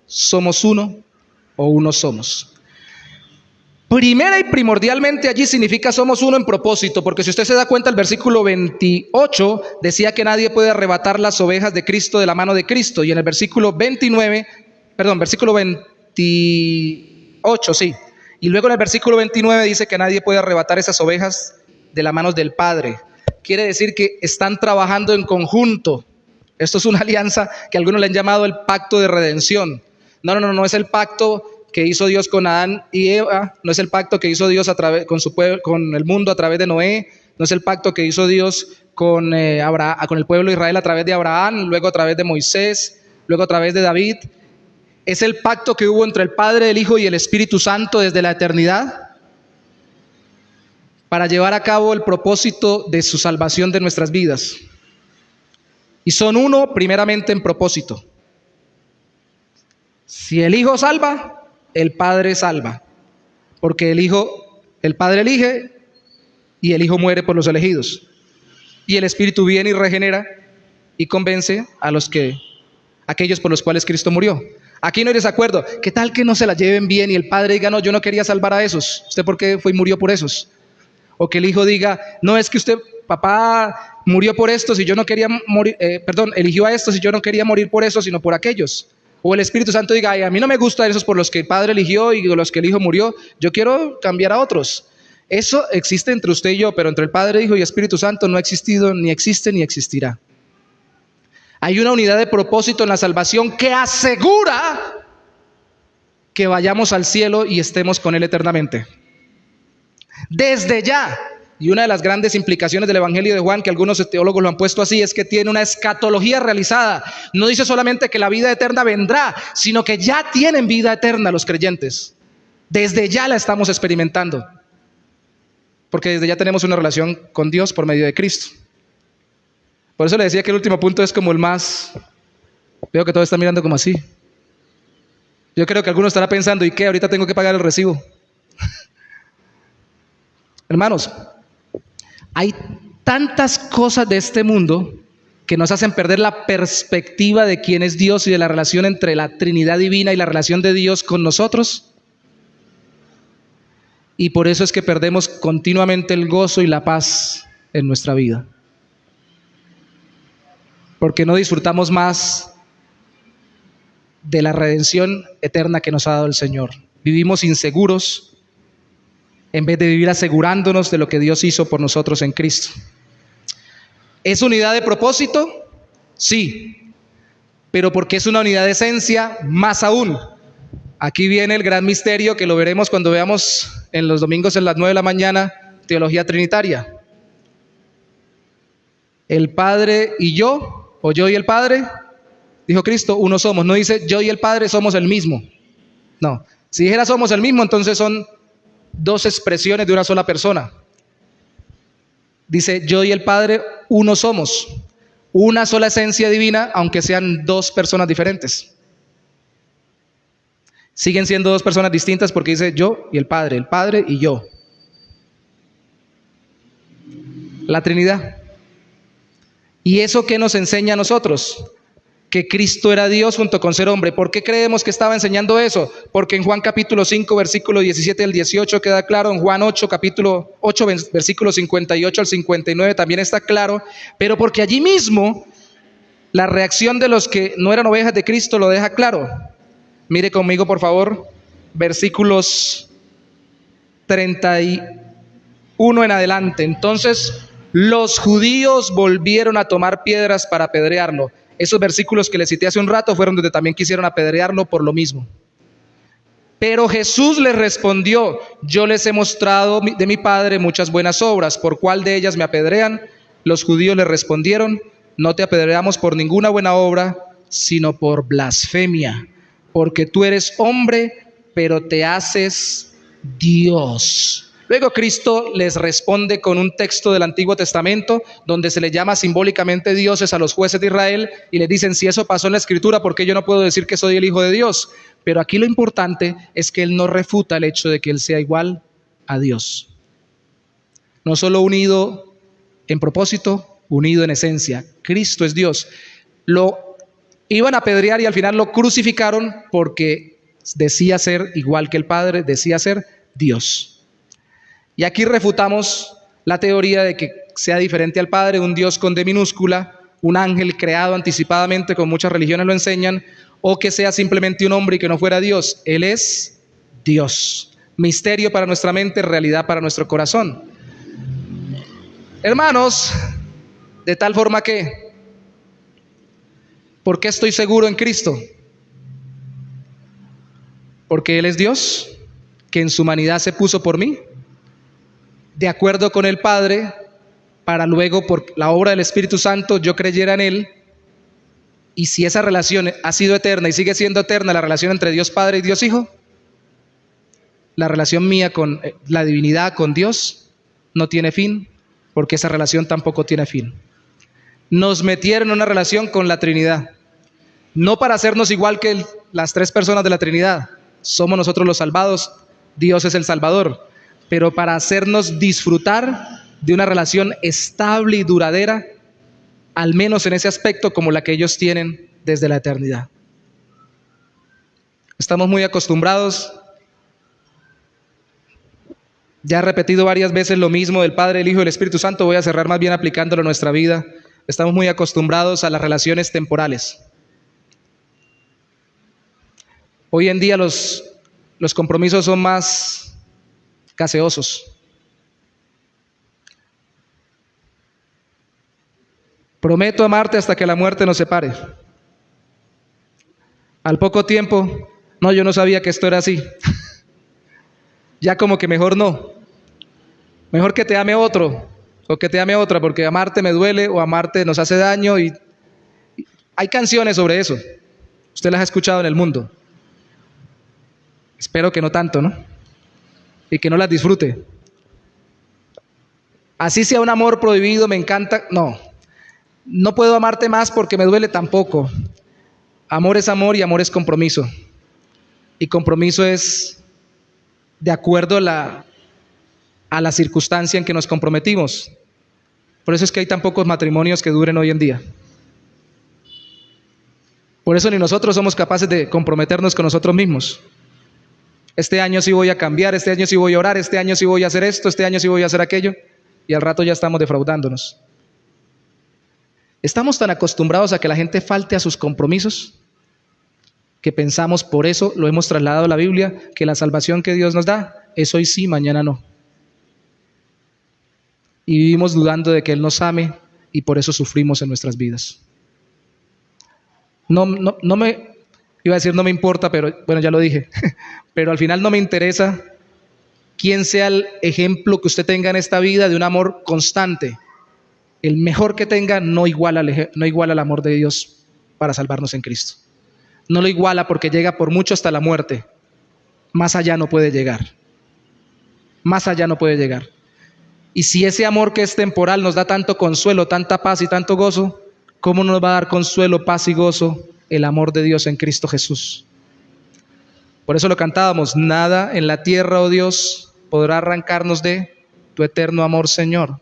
somos uno, o uno somos. Primera y primordialmente allí significa somos uno en propósito, porque si usted se da cuenta, el versículo 28 decía que nadie puede arrebatar las ovejas de Cristo de la mano de Cristo. Y en el versículo 28, sí. Y luego en el versículo 29 dice que nadie puede arrebatar esas ovejas de las manos del Padre. Quiere decir que están trabajando en conjunto. Esto es una alianza que algunos le han llamado el pacto de redención. No es el pacto que hizo Dios con Adán y Eva, no es el pacto que hizo Dios con su pueblo, con el mundo a través de Noé, no es el pacto que hizo Dios con el pueblo de Israel a través de Abraham, luego a través de Moisés, luego a través de David. Es el pacto que hubo entre el Padre, el Hijo y el Espíritu Santo desde la eternidad, para llevar a cabo el propósito de su salvación de nuestras vidas. Y son uno primeramente en propósito. Si el Hijo salva, el Padre salva, porque el Padre elige y el Hijo muere por los elegidos. Y el Espíritu viene y regenera y convence a aquellos por los cuales Cristo murió. Aquí no hay desacuerdo. ¿Qué tal que no se la lleven bien y el Padre diga, no, yo no quería salvar a esos? ¿Usted por qué fue y murió por esos? O que el Hijo diga, no, es que usted, papá, murió por estos y yo no quería morir, eligió a estos y yo no quería morir por esos, sino por aquellos. O el Espíritu Santo diga, ay, a mí no me gustan esos por los que el Padre eligió y los que el Hijo murió, yo quiero cambiar a otros. Eso existe entre usted y yo, pero entre el Padre, Hijo y Espíritu Santo no ha existido, ni existe, ni existirá. Hay una unidad de propósito en la salvación que asegura que vayamos al cielo y estemos con Él eternamente. Desde ya. Y una de las grandes implicaciones del Evangelio de Juan, que algunos teólogos lo han puesto así, es que tiene una escatología realizada. No dice solamente que la vida eterna vendrá, sino que ya tienen vida eterna los creyentes. Desde ya la estamos experimentando. Porque desde ya tenemos una relación con Dios por medio de Cristo. Por eso le decía que el último punto es como el más... Veo que todos están mirando como así. Yo creo que algunos estarán pensando, ¿y qué? Ahorita tengo que pagar el recibo. Hermanos, hay tantas cosas de este mundo que nos hacen perder la perspectiva de quién es Dios y de la relación entre la Trinidad Divina y la relación de Dios con nosotros. Y por eso es que perdemos continuamente el gozo y la paz en nuestra vida. Porque no disfrutamos más de la redención eterna que nos ha dado el Señor. Vivimos inseguros en vez de vivir asegurándonos de lo que Dios hizo por nosotros en Cristo. ¿Es unidad de propósito? Sí, pero porque es una unidad de esencia, más aún. Aquí viene el gran misterio que lo veremos cuando veamos en los domingos en las 9 de la mañana, teología trinitaria. El Padre y yo, o yo y el Padre, dijo Cristo, uno somos. No dice yo y el Padre somos el mismo. No, si dijera somos el mismo, entonces son dos expresiones de una sola persona. Dice yo y el Padre uno somos, una sola esencia divina, aunque sean dos personas diferentes. Siguen siendo dos personas distintas porque dice yo y el Padre y yo. La Trinidad. ¿Y eso qué nos enseña a nosotros? Que Cristo era Dios junto con ser hombre. ¿Por qué creemos que estaba enseñando eso? Porque en Juan capítulo 5, versículo 17 al 18 queda claro, en Juan 8, capítulo 8, versículo 58 al 59 también está claro, pero porque allí mismo la reacción de los que no eran ovejas de Cristo lo deja claro. Mire conmigo por favor, versículos 31 en adelante. Entonces los judíos volvieron a tomar piedras para apedrearlo. Esos versículos que les cité hace un rato fueron donde también quisieron apedrearlo por lo mismo. Pero Jesús les respondió, yo les he mostrado de mi Padre muchas buenas obras, ¿por cuál de ellas me apedrean? Los judíos le respondieron, no te apedreamos por ninguna buena obra, sino por blasfemia, porque tú eres hombre, pero te haces Dios. Luego Cristo les responde con un texto del Antiguo Testamento donde se le llama simbólicamente dioses a los jueces de Israel y les dicen, si eso pasó en la Escritura, ¿por qué yo no puedo decir que soy el Hijo de Dios? Pero aquí lo importante es que Él no refuta el hecho de que Él sea igual a Dios. No solo unido en propósito, unido en esencia. Cristo es Dios. Lo iban a apedrear y al final lo crucificaron porque decía ser igual que el Padre, decía ser Dios. Y aquí refutamos la teoría de que sea diferente al Padre, un Dios con D minúscula, un ángel creado anticipadamente, como muchas religiones lo enseñan, o que sea simplemente un hombre y que no fuera Dios. Él es Dios. Misterio para nuestra mente, realidad para nuestro corazón. Hermanos, de tal forma que, ¿por qué estoy seguro en Cristo? Porque Él es Dios, que en su humanidad se puso por mí, de acuerdo con el Padre, para luego por la obra del Espíritu Santo yo creyera en Él. Y si esa relación ha sido eterna y sigue siendo eterna, la relación entre Dios Padre y Dios Hijo, la relación mía con la divinidad, con Dios, no tiene fin, porque esa relación tampoco tiene fin. Nos metieron en una relación con la Trinidad, no para hacernos igual que las tres personas de la Trinidad, somos nosotros los salvados, Dios es el Salvador, pero para hacernos disfrutar de una relación estable y duradera, al menos en ese aspecto como la que ellos tienen desde la eternidad. Estamos muy acostumbrados, ya he repetido varias veces lo mismo del Padre, el Hijo y el Espíritu Santo, voy a cerrar más bien aplicándolo a nuestra vida. Estamos muy acostumbrados a las relaciones temporales. Hoy en día los compromisos son más gaseosos. Prometo amarte hasta que la muerte nos separe. Al poco tiempo, no, yo no sabía que esto era así. Ya como que mejor no. Mejor que te ame otro o que te ame otra, porque amarte me duele o amarte nos hace daño. Y hay canciones sobre eso. Usted las ha escuchado en el mundo. Espero que no tanto, ¿no? Y que no las disfrute. Así sea un amor prohibido, me encanta. No, no puedo amarte más porque me duele tampoco. Amor es amor y amor es compromiso. Y compromiso es de acuerdo a la circunstancia en que nos comprometimos. Por eso es que hay tan pocos matrimonios que duren hoy en día. Por eso ni nosotros somos capaces de comprometernos con nosotros mismos. Este año sí voy a cambiar, este año sí voy a orar, este año sí voy a hacer esto, este año sí voy a hacer aquello. Y al rato ya estamos defraudándonos. Estamos tan acostumbrados a que la gente falte a sus compromisos que pensamos, por eso lo hemos trasladado a la Biblia, que la salvación que Dios nos da es hoy sí, mañana no. Y vivimos dudando de que Él nos ame y por eso sufrimos en nuestras vidas. No me iba a decir no me importa, pero bueno, ya lo dije. Pero al final no me interesa quién sea el ejemplo que usted tenga en esta vida de un amor constante. El mejor que tenga no iguala al amor de Dios para salvarnos en Cristo. No lo iguala porque llega por mucho hasta la muerte. Más allá no puede llegar. Más allá no puede llegar. Y si ese amor que es temporal nos da tanto consuelo, tanta paz y tanto gozo, ¿cómo nos va a dar consuelo, paz y gozo el amor de Dios en Cristo Jesús? Por eso lo cantábamos: nada en la tierra, oh Dios, podrá arrancarnos de tu eterno amor, Señor.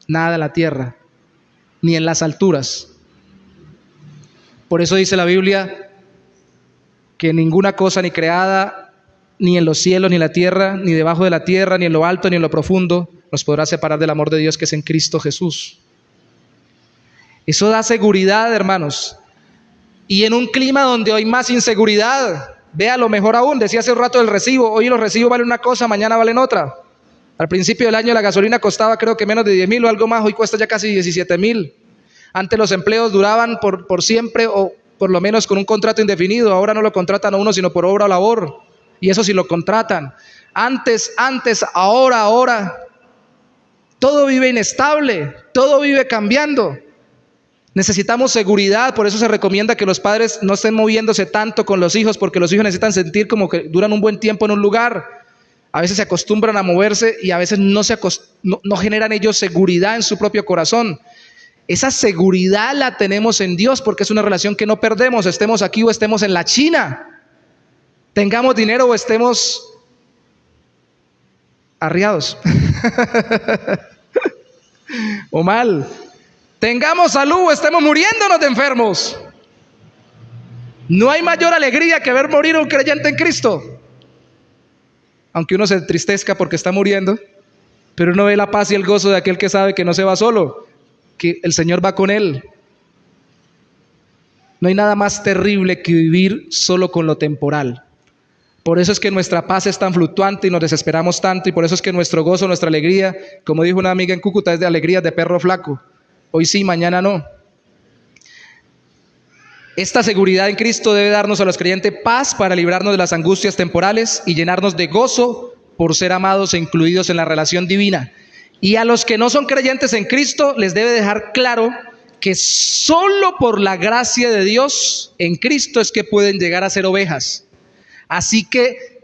Nada en la tierra, ni en las alturas. Por eso dice la Biblia que ninguna cosa ni creada, ni en los cielos, ni en la tierra, ni debajo de la tierra, ni en lo alto, ni en lo profundo, nos podrá separar del amor de Dios que es en Cristo Jesús. Eso da seguridad, hermanos. Y en un clima donde hay más inseguridad, vea lo mejor aún, decía hace un rato del recibo. Hoy los recibos valen una cosa, mañana valen otra. Al principio del año la gasolina costaba creo que menos de 10,000 o algo más, hoy cuesta ya casi 17,000. Antes los empleos duraban por siempre o por lo menos con un contrato indefinido. Ahora no lo contratan a uno sino por obra o labor. Y eso sí lo contratan. Antes, ahora. Todo vive inestable, todo vive cambiando. Necesitamos seguridad, por eso se recomienda que los padres no estén moviéndose tanto con los hijos, porque los hijos necesitan sentir como que duran un buen tiempo en un lugar. A veces se acostumbran a moverse y a veces no generan ellos seguridad en su propio corazón. Esa seguridad la tenemos en Dios porque es una relación que no perdemos, estemos aquí o estemos en la China, tengamos dinero o estemos arriados o mal, tengamos salud o estemos muriéndonos de enfermos. No hay mayor alegría que ver morir a un creyente en Cristo. Aunque uno se entristezca porque está muriendo, pero uno ve la paz y el gozo de aquel que sabe que no se va solo, que el Señor va con él. No hay nada más terrible que vivir solo con lo temporal. Por eso es que nuestra paz es tan fluctuante y nos desesperamos tanto, y por eso es que nuestro gozo, nuestra alegría, como dijo una amiga en Cúcuta, es de alegría de perro flaco. Hoy sí, mañana no. Esta seguridad en Cristo debe darnos a los creyentes paz para librarnos de las angustias temporales y llenarnos de gozo por ser amados e incluidos en la relación divina. Y a los que no son creyentes en Cristo les debe dejar claro que solo por la gracia de Dios en Cristo es que pueden llegar a ser ovejas. Así que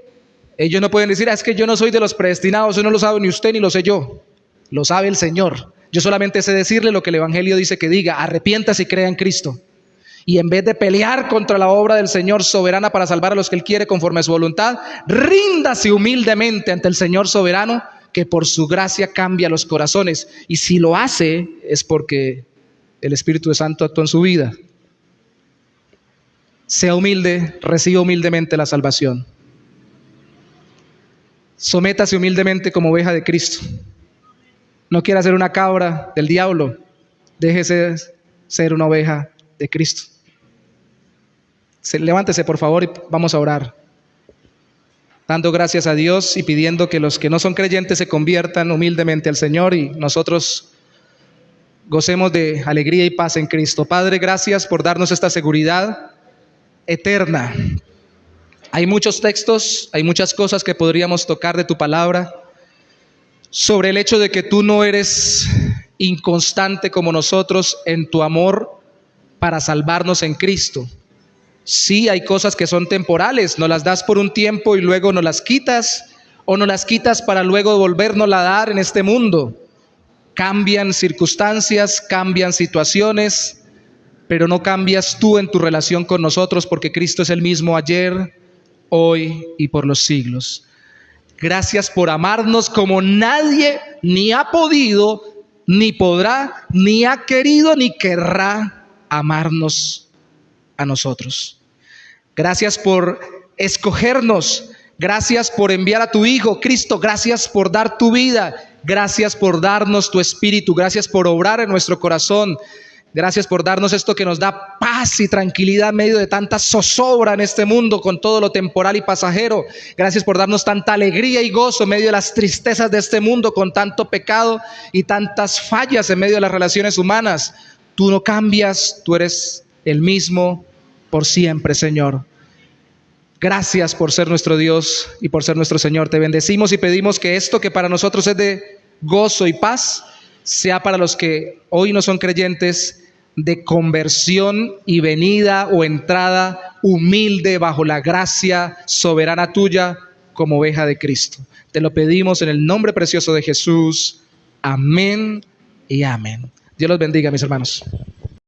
ellos no pueden decir: es que yo no soy de los predestinados, eso no lo sabe ni usted ni lo sé yo. Lo sabe el Señor. Yo solamente sé decirle lo que el Evangelio dice que diga: arrepiéntase y crea en Cristo. Y en vez de pelear contra la obra del Señor soberana para salvar a los que Él quiere conforme a su voluntad, ríndase humildemente ante el Señor soberano, que por su gracia cambia los corazones. Y si lo hace es porque el Espíritu Santo actuó en su vida. Sea humilde, reciba humildemente la salvación. Sométase humildemente como oveja de Cristo. No quiera ser una cabra del diablo. Déjese ser una oveja de Cristo. Levántese por favor y vamos a orar, dando gracias a Dios y pidiendo que los que no son creyentes se conviertan humildemente al Señor, y nosotros gocemos de alegría y paz en Cristo. Padre, gracias por darnos esta seguridad eterna. Hay muchos textos, hay muchas cosas que podríamos tocar de tu palabra sobre el hecho de que tú no eres inconstante como nosotros en tu amor para salvarnos en Cristo. Sí, hay cosas que son temporales, nos las das por un tiempo y luego nos las quitas, o nos las quitas para luego volvernosla a dar en este mundo. Cambian circunstancias, cambian situaciones, pero no cambias tú en tu relación con nosotros, porque Cristo es el mismo ayer, hoy y por los siglos. Gracias por amarnos como nadie ni ha podido, ni podrá, ni ha querido, ni querrá amarnos a nosotros. Gracias por escogernos. Gracias por enviar a tu Hijo, Cristo. Gracias por dar tu vida. Gracias por darnos tu Espíritu. Gracias por obrar en nuestro corazón. Gracias por darnos esto que nos da paz y tranquilidad en medio de tanta zozobra en este mundo con todo lo temporal y pasajero. Gracias por darnos tanta alegría y gozo en medio de las tristezas de este mundo con tanto pecado y tantas fallas en medio de las relaciones humanas. Tú no cambias, tú eres el mismo por siempre, Señor. Gracias por ser nuestro Dios y por ser nuestro Señor. Te bendecimos y pedimos que esto que para nosotros es de gozo y paz, sea para los que hoy no son creyentes de conversión y venida o entrada humilde bajo la gracia soberana tuya como oveja de Cristo. Te lo pedimos en el nombre precioso de Jesús. Amén y amén. Dios los bendiga, mis hermanos.